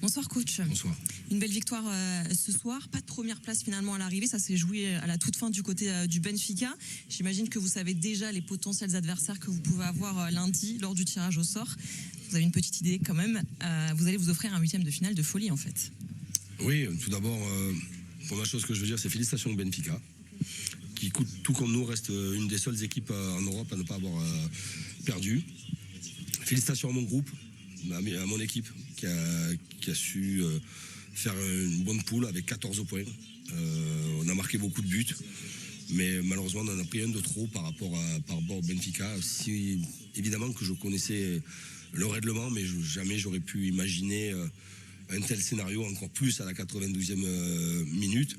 Bonsoir coach. Bonsoir. Une belle victoire ce soir, pas de première place finalement à l'arrivée, ça s'est joué à la toute fin du côté du Benfica. J'imagine que vous savez déjà les potentiels adversaires que vous pouvez avoir lundi lors du tirage au sort. Vous avez une petite idée quand même, vous allez vous offrir un 8e de finale de folie en fait. Oui, tout d'abord, première chose que je veux dire, c'est félicitations au Benfica, qui tout comme nous reste une des seules équipes en Europe à ne pas avoir perdu. Félicitations à mon groupe, à mon équipe qui a su faire une bonne poule avec 14 points. On a marqué beaucoup de buts, mais malheureusement on en a pris un de trop par rapport au Benfica. Évidemment que je connaissais le règlement, mais jamais j'aurais pu imaginer un tel scénario, encore plus à la 92e minute.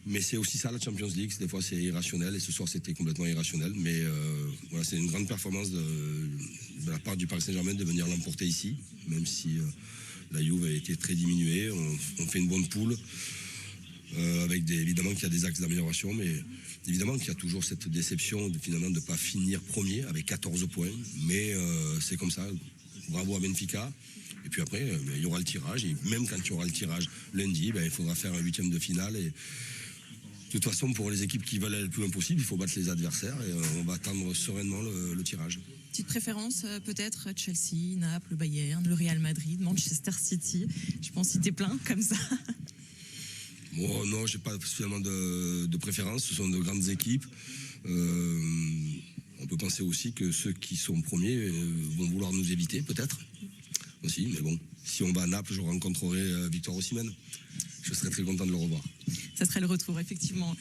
Mais c'est aussi ça la Champions League, des fois c'est irrationnel, et ce soir c'était complètement irrationnel. Mais voilà, c'est une grande performance de la part du Paris Saint-Germain de venir l'emporter ici, même si la Juve a été très diminuée. On fait une bonne poule, avec évidemment qu'il y a des axes d'amélioration, mais évidemment qu'il y a toujours cette déception finalement de ne pas finir premier avec 14 points. Mais c'est comme ça, bravo à Benfica. Et puis après, il y aura le tirage, et même quand il y aura le tirage lundi, il faudra faire un 8e de finale. Et de toute façon, pour les équipes qui veulent aller le plus loin possible, il faut battre les adversaires, et on va attendre sereinement le tirage. Petite préférence peut-être, Chelsea, Naples, Bayern, le Real Madrid, Manchester City, je pense citer plein comme ça. Bon, non, je n'ai pas spécialement de préférence, ce sont de grandes équipes. On peut penser aussi que ceux qui sont premiers vont vouloir nous éviter, peut-être. Aussi, mais bon, si on va à Naples, je rencontrerai Victor Osimhen. Je serais très content de le revoir. Ça serait le retour, effectivement.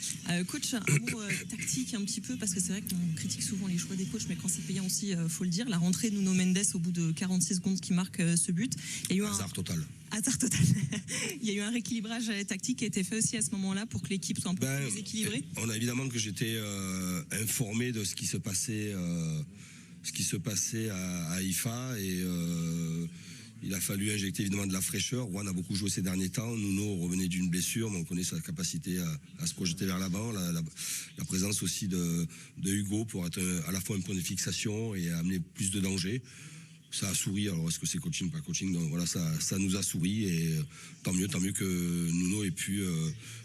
Coach, un mot tactique un petit peu, parce que c'est vrai qu'on critique souvent les choix des coachs, mais quand c'est payant aussi, faut le dire. La rentrée de Nuno Mendes au bout de 46 secondes qui marque ce but. Il y a eu hasard total. Hasard total. Il y a eu un rééquilibrage tactique qui a été fait aussi à ce moment-là pour que l'équipe soit un peu plus équilibrée. On a évidemment que j'étais informé de ce qui se passait à Haïfa, et il a fallu injecter évidemment de la fraîcheur. Juan a beaucoup joué ces derniers temps. Nuno revenait d'une blessure, mais on connaît sa capacité à se projeter vers l'avant. La présence aussi de Hugo pour être à la fois un point de fixation et amener plus de danger. Ça a souri. Alors est-ce que c'est coaching, pas coaching? Donc, voilà, ça nous a souri, et tant mieux que Nuno ait pu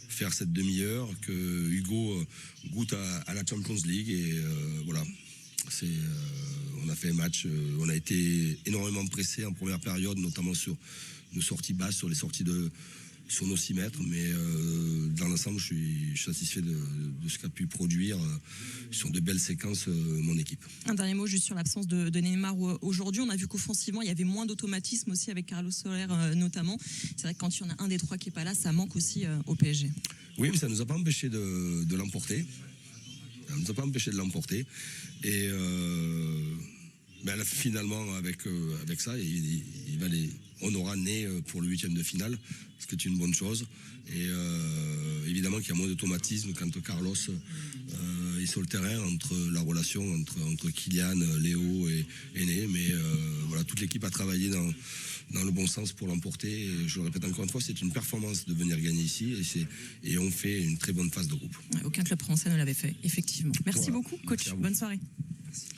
faire cette demi-heure, que Hugo goûte à la Champions League, et voilà. On a fait un match, on a été énormément pressé en première période, notamment sur nos sorties basses, sur les sorties sur nos 6 mètres, mais dans l'ensemble je suis satisfait de ce qu'a pu produire sur de belles séquences mon équipe. Un dernier mot juste sur l'absence de Neymar aujourd'hui. On a vu qu'offensivement il y avait moins d'automatisme aussi avec Carlos Soler notamment. C'est vrai que quand il y en a un des trois qui n'est pas là, ça manque aussi au PSG. Oui, mais ça ne nous a pas empêché de l'emporter. Ça ne nous a pas empêché de l'emporter. Et finalement, avec ça, on aura né pour le 8e de finale, ce qui est une bonne chose. Et évidemment qu'il y a moins d'automatisme quand Carlos est sur le terrain, entre la relation entre Kylian, Léo et Né. Mais voilà, toute l'équipe a travaillé dans le bon sens pour l'emporter. Et je le répète encore une fois, c'est une performance de venir gagner ici, et on fait une très bonne phase de groupe. Aucun club français ne l'avait fait, effectivement. Merci beaucoup, coach. Bonne soirée. Merci.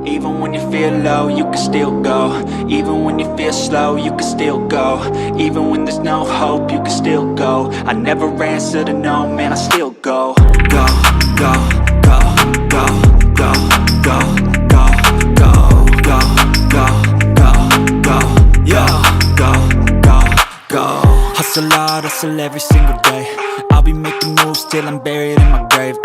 Even when you feel low, you can still go. Even when you feel slow, you can still go. Even when there's no hope, you can still go. I never answer to no, man, I still go. Go, go, go, go, go, go, go, go, go, go, go, go, yo, go, go, go. Hustle hard, hustle every single day. I'll be making moves till I'm buried in my grave.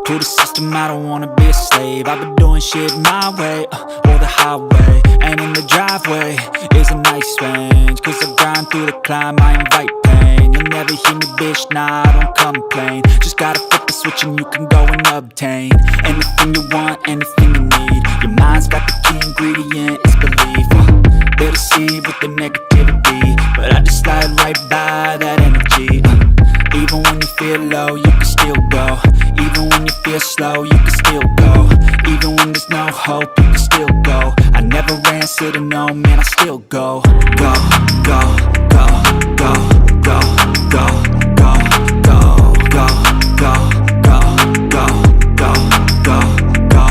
To the system, I don't wanna be a slave. I've been doing shit my way, or the highway. And in the driveway is a nice range, cause I grind through the climb, I invite pain. You'll never hear me, bitch, nah, I don't complain. Just gotta flip the switch and you can go and obtain anything you want, anything you need. Your mind's got the key ingredient, it's belief. They'll deceive with the negativity, but I just slide right by that energy. Even when you feel low, you can still go. Even when you feel slow, you can still go. Even when there's no hope, you can still go. I never answer to no, man, I still go. Go, go, go, go, go, go, go, go, go, go, go, go, go, go, go, go,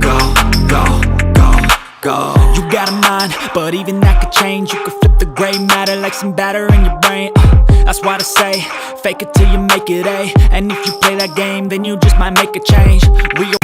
go, go, go, go. You got a mind, but even that could change. You could flip the gray matter like some batter in your brain. That's why I say, fake it till you make it A. And if you play that game, then you just might make a change. Real